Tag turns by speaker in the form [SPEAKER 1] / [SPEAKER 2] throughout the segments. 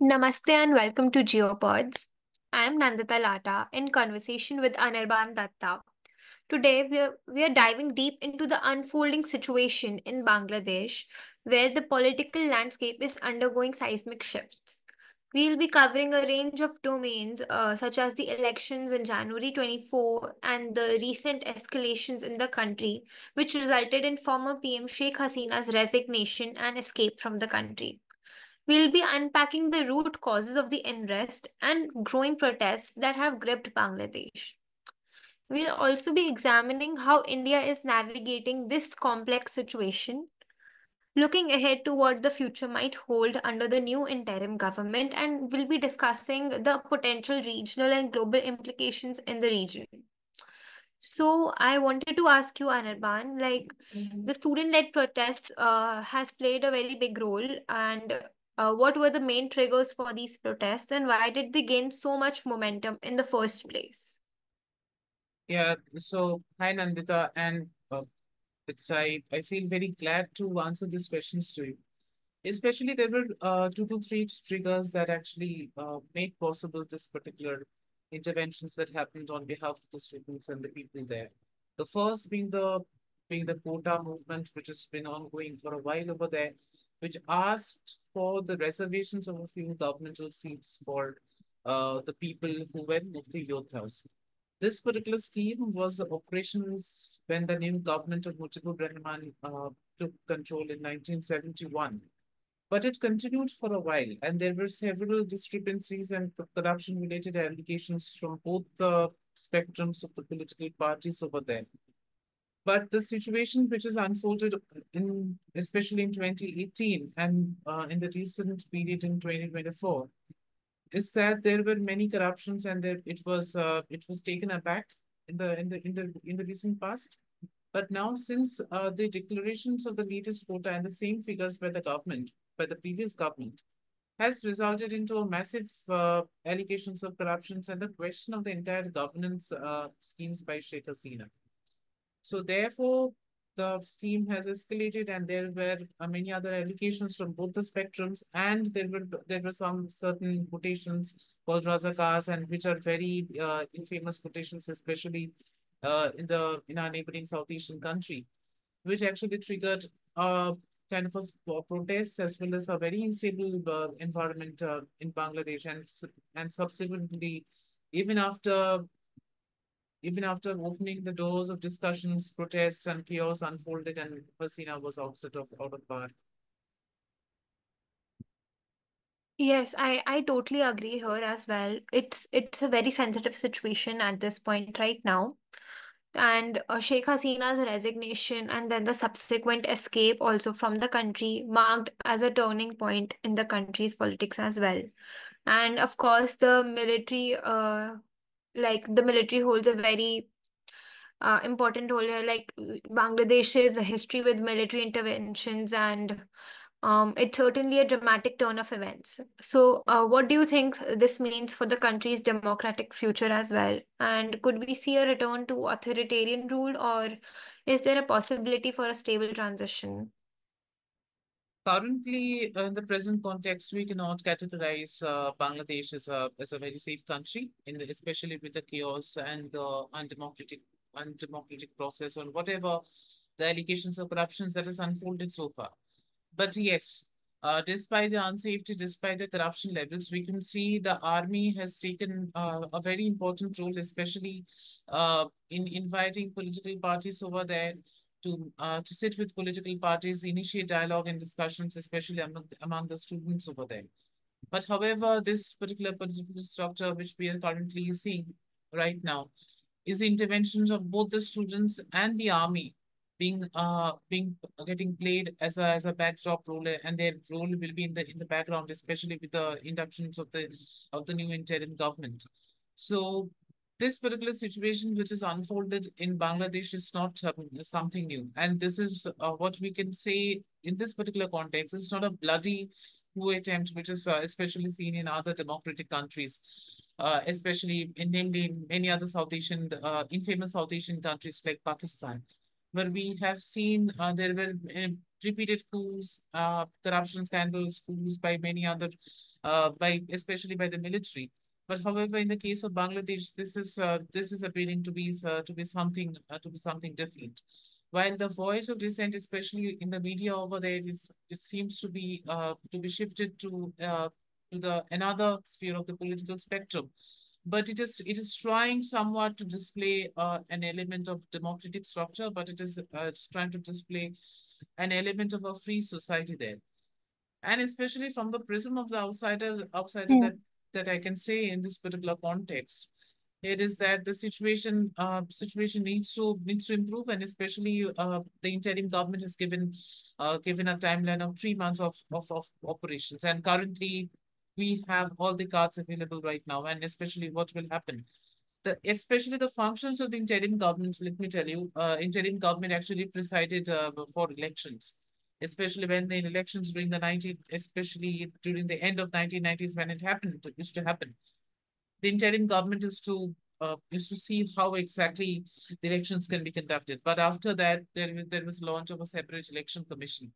[SPEAKER 1] Namaste and welcome to GEOPODS. I am Nandita Lata in conversation with Anirban Datta. Today we are diving deep into the unfolding situation in Bangladesh where the political landscape is undergoing seismic shifts. We'll be covering a range of domains such as the elections in January 24 and the recent escalations in the country, which resulted in former PM Sheikh Hasina's resignation and escape from the country. We'll be unpacking the root causes of the unrest and growing protests that have gripped Bangladesh. We'll also be examining how India is navigating this complex situation, looking ahead to what the future might hold under the new interim government, and we'll be discussing the potential regional and global implications in the region. So I wanted to ask you, Anirban, like the student-led protests has played a very big role, and what were the main triggers for these protests, and why did they gain so much momentum in the first place?
[SPEAKER 2] Yeah, so hi Nandita, and I feel very glad to answer these questions to you. Especially there were two to three triggers that actually made possible this particular interventions that happened on behalf of the students and the people there. The first being the quota movement, which has been ongoing for a while over there, which asked for the reservations of a few governmental seats for the people who were Mukti Yoddhas. This particular scheme was operational when the new government of Mujibur Rahman took control in 1971. But it continued for a while, and there were several discrepancies and corruption related allegations from both the spectrums of the political parties over there. But the situation which has unfolded especially in 2018 and in the recent period in 2024, is that there were many corruptions and it was taken aback in the recent past. But now, since the declarations of the latest quota and the same figures by the previous government, has resulted into a massive allegations of corruptions and the question of the entire governance schemes by Sheikh Hasina. So therefore, the scheme has escalated, and there were many other allegations from both the spectrums, and there were some certain quotations called Razakars, and which are very infamous quotations, especially in our neighboring South Asian country, which actually triggered kind of a protest as well as a very unstable environment in Bangladesh, and subsequently, even after even after opening the doors of discussions, protests, and chaos unfolded, and Hasina was out of power.
[SPEAKER 1] Yes, I totally agree here as well. It's a very sensitive situation at this point right now. And Sheikh Hasina's resignation and then the subsequent escape also from the country marked as a turning point in the country's politics as well. And of course, the military holds a very important role here. Like Bangladesh's history with military interventions, and it's certainly a dramatic turn of events. So, what do you think this means for the country's democratic future as well? And could we see a return to authoritarian rule, or is there a possibility for a stable transition?
[SPEAKER 2] Currently, in the present context, we cannot categorize Bangladesh as a very safe country, especially with the chaos and the undemocratic process or whatever the allegations of corruptions that has unfolded so far. But yes, despite the unsafety, despite the corruption levels, we can see the army has taken a very important role, especially in inviting political parties over there to sit with political parties, initiate dialogue and discussions, especially among the students over there. But however, this particular political structure which we are currently seeing right now is the interventions of both the students and the army being getting played as a backdrop role, and their role will be in the background, especially with the inductions of the new interim government. So this particular situation which is unfolded in Bangladesh is not something new, and this is what we can say in this particular context. It's not a bloody coup attempt, which is especially seen in other democratic countries, especially namely in many other infamous South Asian countries like Pakistan, where we have seen there were repeated coups, corruption scandals, coups by many other by especially by the military. But however, in the case of Bangladesh, this is appearing to be something different. While the voice of dissent, especially in the media over there, is it seems to be shifted to the another sphere of the political spectrum, but it is trying somewhat to display an element of democratic structure, but it's trying to display an element of a free society there. And especially from the prism of the outsider
[SPEAKER 1] Hmm.
[SPEAKER 2] that I can say in this particular context, it is that the situation needs to improve, and especially the interim government has given a timeline of 3 months of operations, and currently we have all the cards available right now, and especially what will happen. Especially the functions of the interim government, let me tell you, interim government actually presided for elections, especially when the elections during especially during the end of 1990s when it used to happen. The interim government is to see how exactly the elections can be conducted. But after that, there was launch of a separate election commission.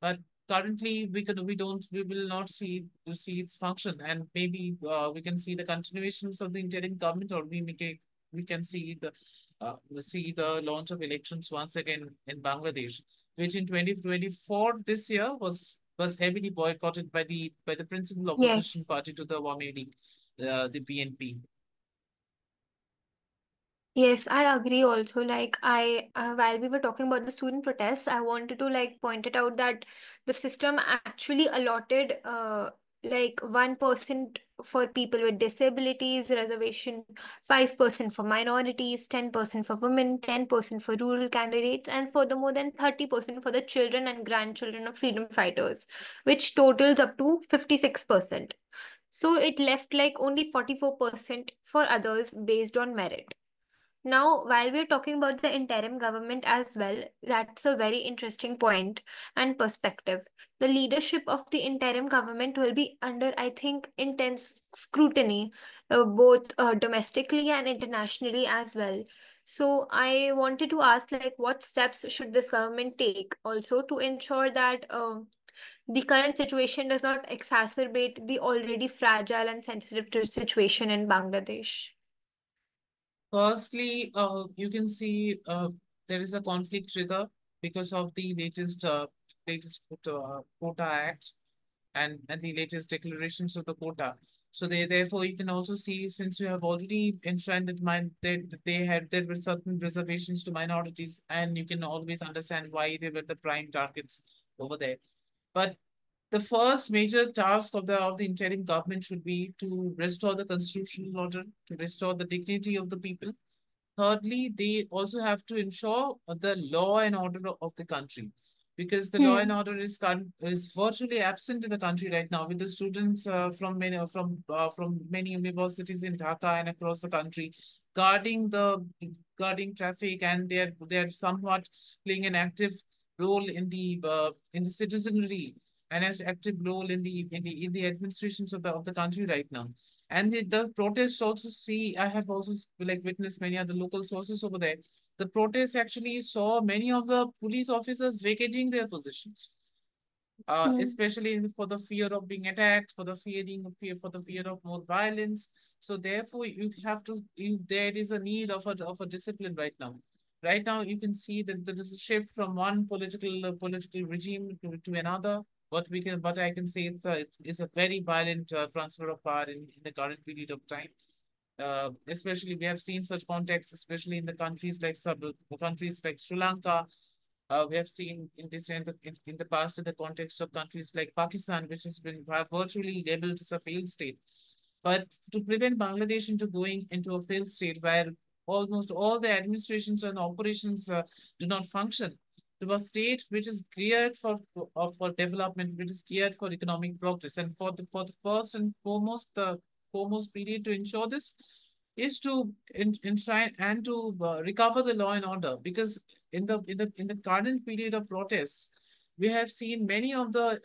[SPEAKER 2] But currently, we will not see its function, and maybe we can see the continuations of the interim government, or we can see the launch of elections once again in Bangladesh, which in 2024 this year was heavily boycotted by the principal opposition
[SPEAKER 1] Yes.
[SPEAKER 2] party to the Awami League, the BNP.
[SPEAKER 1] Yes, I agree also. While we were talking about the student protests, I wanted to point it out that the system actually allotted 1% for people with disabilities, reservation 5% for minorities, 10% for women, 10% for rural candidates, and furthermore than 30% for the children and grandchildren of freedom fighters, which totals up to 56%. So it left only 44% for others based on merit. Now, while we're talking about the interim government as well, that's a very interesting point and perspective. The leadership of the interim government will be under, I think, intense scrutiny, both domestically and internationally as well. So, I wanted to ask, what steps should this government take also to ensure that the current situation does not exacerbate the already fragile and sensitive situation in Bangladesh?
[SPEAKER 2] Firstly, you can see there is a conflict trigger because of the latest quota act and the latest declarations of the quota. So therefore you can also see, since you have already enshrined that there were certain reservations to minorities, and you can always understand why they were the prime targets over there. But the first major task of the interim government should be to restore the constitutional order, to restore the dignity of the people. Thirdly, they also have to ensure the law and order of the country, because the law and
[SPEAKER 1] Hmm.
[SPEAKER 2] order is virtually absent in the country right now, with the students from many universities in Dhaka and across the country guarding the guarding traffic, and they're somewhat playing an active role in the citizenry, and an active role in the administrations of the country right now. And the protests also see, I have also witnessed many other local sources over there. The protests actually saw many of the police officers vacating their positions,
[SPEAKER 1] Hmm.
[SPEAKER 2] especially for the fear of being attacked, for the fear of more violence. So therefore, there is a need of a discipline right now. Right now, you can see that there is a shift from one political regime to another. What I can say, it's a very violent transfer of power in the current period of time. Especially we have seen such contexts, especially in the countries like Sri Lanka. We have seen in the past in the context of countries like Pakistan, which has been virtually labeled as a failed state. But to prevent Bangladesh into going into a failed state where almost all the administrations and operations do not function, to a state which is geared for development, which is geared for economic progress, and for the first and foremost, the foremost period to ensure this is to enshrine and to recover the law and order, because in the current period of protests, we have seen many of the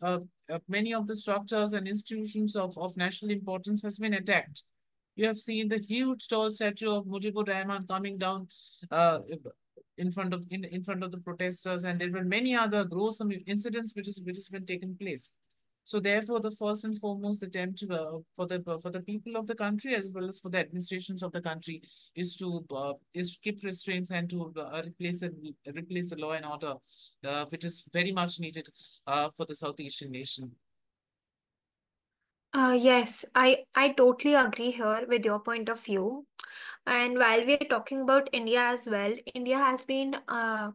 [SPEAKER 2] structures and institutions of national importance has been attacked. You have seen the huge tall statue of Mujibur Rahman coming down uh, in front of the protesters, and there were many other gruesome incidents which has been taken place. So therefore, the first and foremost attempt for the people of the country as well as for the administrations of the country is to keep restraints and to replace the law and order, which is very much needed for the South Asian nation.
[SPEAKER 1] Yes, I totally agree here with your point of view. And while we are talking about India as well, India has been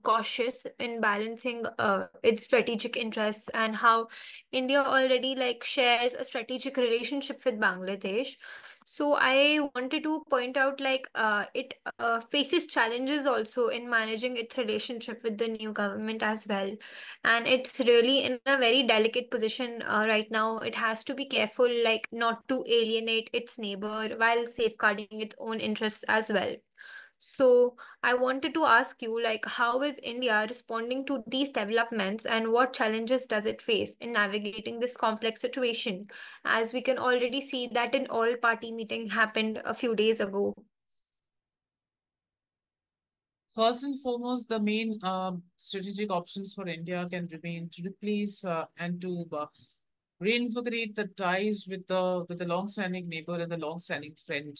[SPEAKER 1] cautious in balancing its strategic interests and how India already like shares a strategic relationship with Bangladesh. So I wanted to point out like it faces challenges also in managing its relationship with the new government as well, and it's really in a very delicate position right now. It has to be careful like not to alienate its neighbor while safeguarding its own interests as well. So I wanted to ask you like how is India responding to these developments and what challenges does it face in navigating this complex situation, as we can already see that an all party meeting happened a few days ago.
[SPEAKER 2] First and foremost, the main strategic options for India can remain to replace and to reinvigorate the ties with the long-standing neighbor and the long-standing friend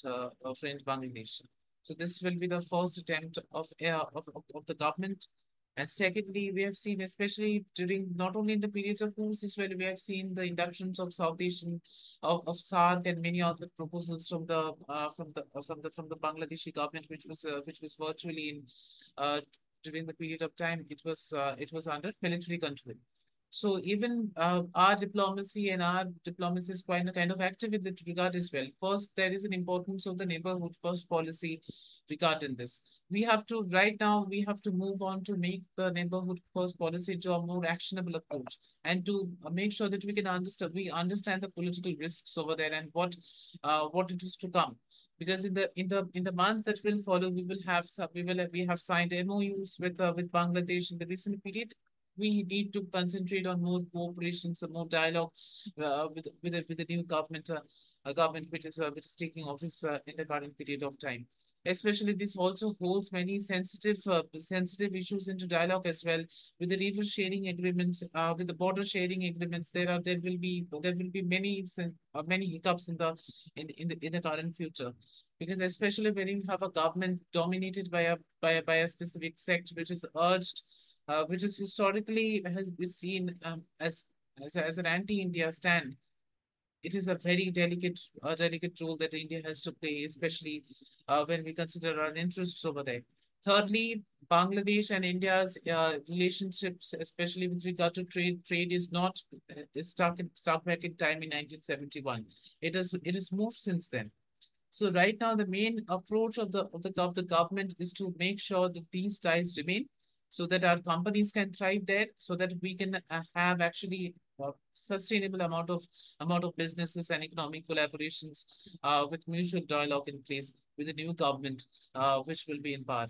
[SPEAKER 2] Bangladesh. So this will be the first attempt of the government. And secondly, we have seen, especially during not only in the periods of coups as well, we have seen the inductions of South Asian of SARC and many other proposals from the Bangladeshi government, which was virtually in uh, during the period of time it was under military control. So even our diplomacy and our diplomacy is quite a kind of active in that regard as well. First, there is an importance of the neighborhood first policy regarding this. Right now, we have to move on to make the neighborhood first policy to a more actionable approach and to make sure that we understand the political risks over there and what it is to come. Because in the months that will follow, we have signed MOUs with Bangladesh in the recent period. We need to concentrate on more cooperation, some more dialogue with the new government, a government which is taking office in the current period of time. Especially, this also holds many sensitive issues into dialogue as well. With the river sharing agreements, with the border sharing agreements, there will be many hiccups in the current future, because especially when you have a government dominated by a specific sect which is historically has is seen as an anti-India stand. It is a very delicate role that India has to play, especially when we consider our interests over there. Thirdly, Bangladesh and India's relationships, especially with regard to trade is stuck back in time in 1971. It has moved since then. So right now, the main approach of the government is to make sure that these ties remain, so that our companies can thrive there, so that we can have actually a sustainable amount of businesses and economic collaborations with mutual dialogue in place with the new government, which will be in power.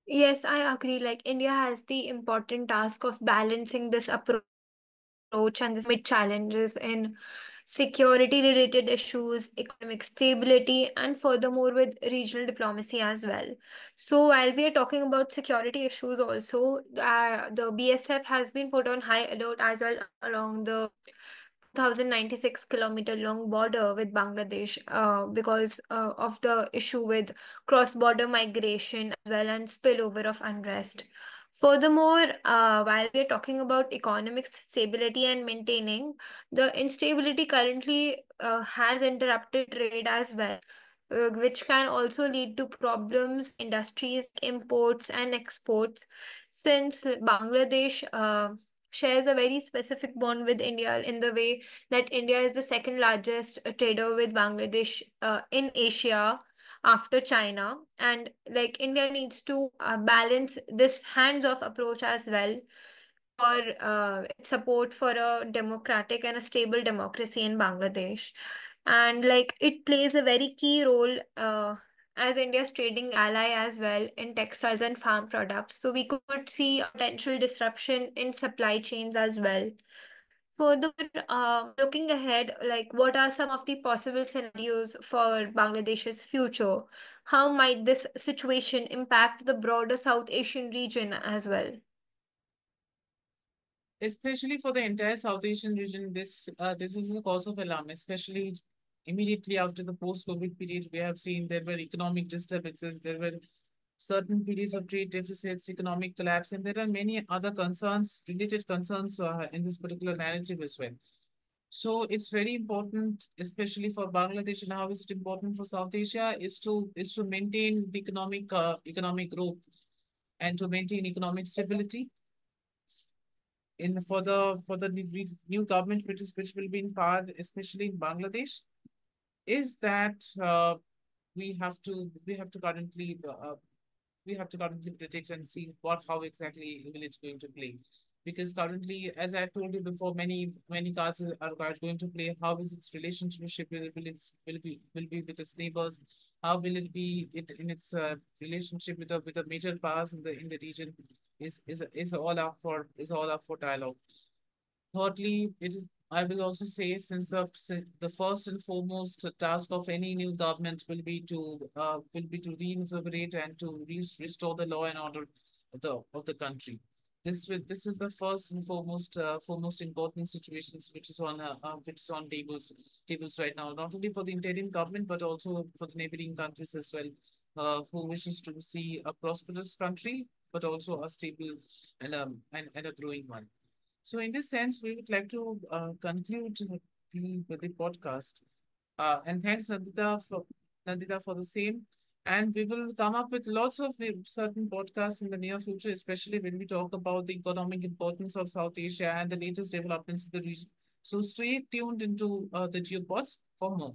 [SPEAKER 1] Yes, I agree. Like India has the important task of balancing this approach and this amid challenges in security related issues, economic stability, and furthermore with regional diplomacy as well. So while we are talking about security issues also, the BSF has been put on high alert as well along the 2,096-kilometer long border with Bangladesh because of the issue with cross-border migration as well and spillover of unrest. Furthermore, while we are talking about economic stability and maintaining, the instability currently has interrupted trade as well, which can also lead to problems in industries, imports, and exports, since Bangladesh shares a very specific bond with India in the way that India is the second largest trader with Bangladesh in Asia after China. And like India needs to balance this hands-off approach as well for its support for a democratic and a stable democracy in Bangladesh. And like it plays a very key role as India's trading ally as well in textiles and farm products. So we could see a potential disruption in supply chains as well. Further, looking ahead, like what are some of the possible scenarios for Bangladesh's future? How might this situation impact the broader South Asian region as well?
[SPEAKER 2] Especially for the entire South Asian region, this is a cause of alarm, especially immediately after the post-COVID period. We have seen there were economic disturbances, there were certain periods of trade deficits, economic collapse, and there are many other concerns, related concerns in this particular narrative as well. So it's very important, especially for Bangladesh, and how is it important for South Asia, is to maintain the economic growth and to maintain economic stability for the new government which will be in power, especially in Bangladesh, is that we have to currently predict and see how exactly will it's going to play. Because currently, as I told you before, many cards are going to play. How is its relationship will be with its neighbors? How will it be in its relationship with the major powers in the region? Is all up for dialogue. Thirdly, I will also say, since the first and foremost task of any new government will be to reinvigorate and to restore the law and order of the country. This is the first and foremost important situations which is on tables right now, not only for the interim government but also for the neighboring countries as well, who wishes to see a prosperous country but also a stable and a growing one. So, in this sense, we would like to conclude the podcast. And thanks, Nandita, for the same. And we will come up with lots of certain podcasts in the near future, especially when we talk about the economic importance of South Asia and the latest developments in the region. So, stay tuned into the GeoPods for more.